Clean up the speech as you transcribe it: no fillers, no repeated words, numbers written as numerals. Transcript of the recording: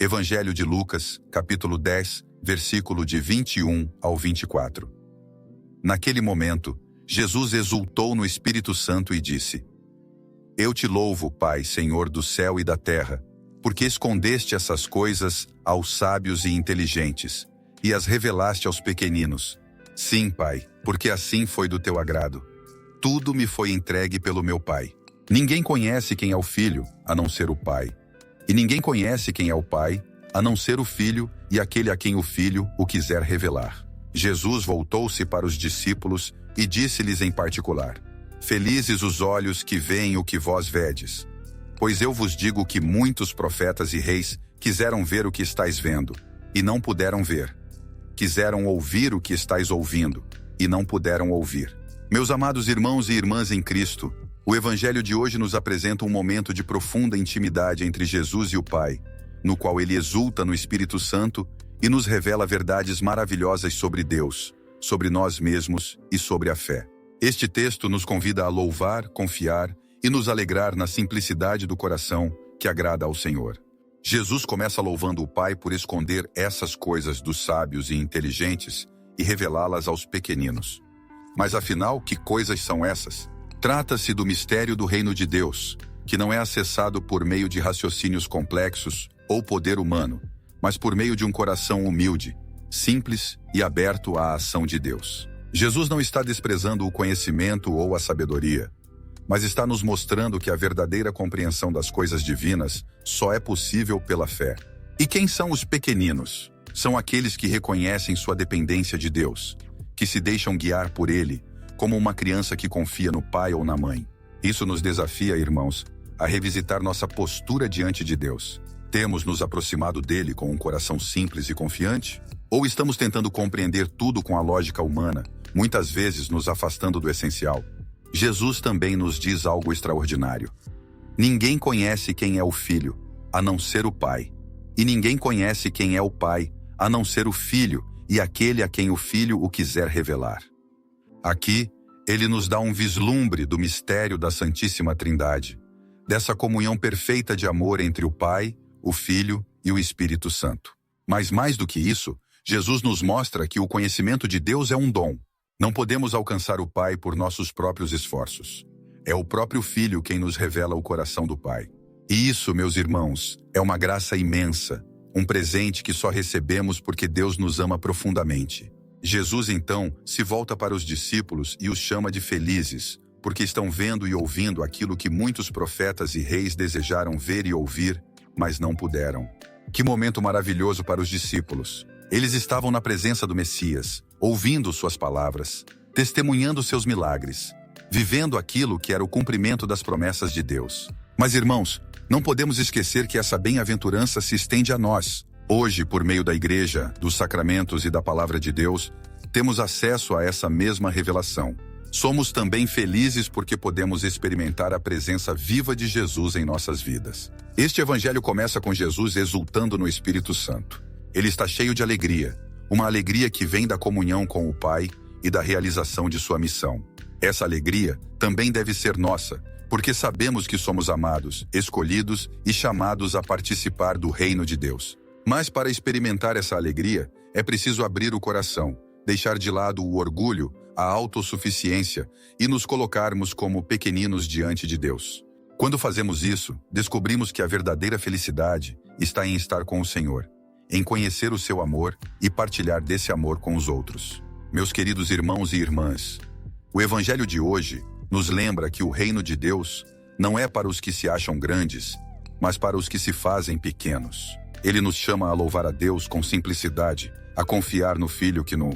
Evangelho de Lucas, capítulo 10, versículo de 21 ao 24. Naquele momento, Jesus exultou no Espírito Santo e disse: Eu te louvo, Pai, Senhor do céu e da terra, porque escondeste essas coisas aos sábios e inteligentes, e as revelaste aos pequeninos. Sim, Pai, porque assim foi do teu agrado. Tudo me foi entregue pelo meu Pai. Ninguém conhece quem é o Filho, a não ser o Pai. E ninguém conhece quem é o Pai, a não ser o Filho e aquele a quem o Filho o quiser revelar. Jesus voltou-se para os discípulos e disse-lhes em particular: Felizes os olhos que veem o que vós vedes. Pois eu vos digo que muitos profetas e reis quiseram ver o que estáis vendo, e não puderam ver. Quiseram ouvir o que estáis ouvindo, e não puderam ouvir. Meus amados irmãos e irmãs em Cristo, o Evangelho de hoje nos apresenta um momento de profunda intimidade entre Jesus e o Pai, no qual ele exulta no Espírito Santo e nos revela verdades maravilhosas sobre Deus, sobre nós mesmos e sobre a fé. Este texto nos convida a louvar, confiar e nos alegrar na simplicidade do coração que agrada ao Senhor. Jesus começa louvando o Pai por esconder essas coisas dos sábios e inteligentes e revelá-las aos pequeninos. Mas afinal, que coisas são essas? Trata-se do mistério do reino de Deus, que não é acessado por meio de raciocínios complexos ou poder humano, mas por meio de um coração humilde, simples e aberto à ação de Deus. Jesus não está desprezando o conhecimento ou a sabedoria, mas está nos mostrando que a verdadeira compreensão das coisas divinas só é possível pela fé. E quem são os pequeninos? São aqueles que reconhecem sua dependência de Deus, que se deixam guiar por Ele, como uma criança que confia no pai ou na mãe. Isso nos desafia, irmãos, a revisitar nossa postura diante de Deus. Temos nos aproximado dele com um coração simples e confiante? Ou estamos tentando compreender tudo com a lógica humana, muitas vezes nos afastando do essencial? Jesus também nos diz algo extraordinário. Ninguém conhece quem é o Filho, a não ser o Pai. E ninguém conhece quem é o Pai, a não ser o Filho e aquele a quem o Filho o quiser revelar. Aqui, ele nos dá um vislumbre do mistério da Santíssima Trindade, dessa comunhão perfeita de amor entre o Pai, o Filho e o Espírito Santo. Mas mais do que isso, Jesus nos mostra que o conhecimento de Deus é um dom. Não podemos alcançar o Pai por nossos próprios esforços. É o próprio Filho quem nos revela o coração do Pai. E isso, meus irmãos, é uma graça imensa, um presente que só recebemos porque Deus nos ama profundamente. Jesus, então, se volta para os discípulos e os chama de felizes, porque estão vendo e ouvindo aquilo que muitos profetas e reis desejaram ver e ouvir, mas não puderam. Que momento maravilhoso para os discípulos! Eles estavam na presença do Messias, ouvindo suas palavras, testemunhando seus milagres, vivendo aquilo que era o cumprimento das promessas de Deus. Mas, irmãos, não podemos esquecer que essa bem-aventurança se estende a nós. Hoje, por meio da Igreja, dos sacramentos e da Palavra de Deus, temos acesso a essa mesma revelação. Somos também felizes porque podemos experimentar a presença viva de Jesus em nossas vidas. Este evangelho começa com Jesus exultando no Espírito Santo. Ele está cheio de alegria, uma alegria que vem da comunhão com o Pai e da realização de sua missão. Essa alegria também deve ser nossa, porque sabemos que somos amados, escolhidos e chamados a participar do reino de Deus. Mas para experimentar essa alegria, é preciso abrir o coração, deixar de lado o orgulho, a autossuficiência e nos colocarmos como pequeninos diante de Deus. Quando fazemos isso, descobrimos que a verdadeira felicidade está em estar com o Senhor, em conhecer o seu amor e partilhar desse amor com os outros. Meus queridos irmãos e irmãs, o Evangelho de hoje nos lembra que o reino de Deus não é para os que se acham grandes, mas para os que se fazem pequenos. Ele nos chama a louvar a Deus com simplicidade, a confiar no Filho que no